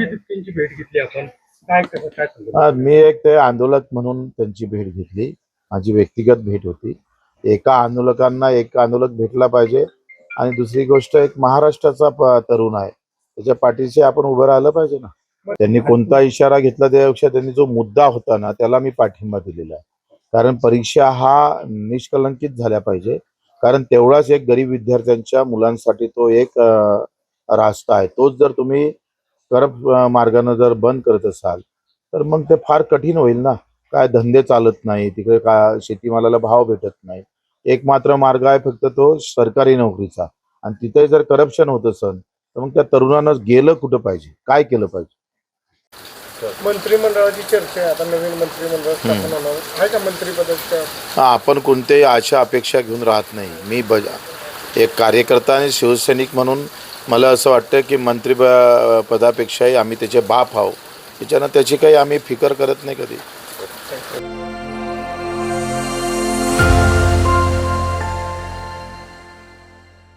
त्यांची भेट घेतली आपण काय मी एक ते आंदोलक म्हणून त्यांची भेट घेतली. माझी व्यक्तिगत भेट होती. एका आंदोलक भेटला पाहिजे आणि दुसरी गोष्ट एक महाराष्ट्राचा तरुण आहे, त्याच्या पाठीशी आपण उभं राहिलं पाहिजे ना. त्यांनी कोणता इशारा घेतला त्यापेक्षा त्यांनी जो मुद्दा होता ना त्याला मी पाठिंबा दिलेला आहे. कारण परीक्षा हा निष्कलंकित झाल्या पाहिजे. कारण तेवढाच एक गरीब विद्यार्थ्यांच्या मुलांसाठी तो एक रास्ता आहे. तोच जर तुम्ही करप्ट मार्गाने जर बंद करत असाल तर मग ते फार कठीण होईल ना. काय धंदे चालत नाही तिकडे, काय शेतीमालाला भाव भेटत नाही. एक मात्र मार्ग आहे फक्त तो सरकारी नोकरीचा. आणि तिथे जर करप्शन होत असेल तर मग त्या तरुणांना गेलं कुठं पाहिजे, काय केलं पाहिजे. मंत्रिमंडळाची चर्चा आहे आता, नवीन मंत्रिमंडळ स्थापन होणार आहे का मंत्रिपदाच्या? आपण कोणत्याही आशा अपेक्षा घेऊन राहत नाही. मी एक कार्यकर्ता आणि शिवसैनिक म्हणून मला असं वाटतं की पदापेक्षाही आम्ही त्याचे बाप आहोत. त्याच्यानं त्याची काही आम्ही फिकर करत नाही कधी.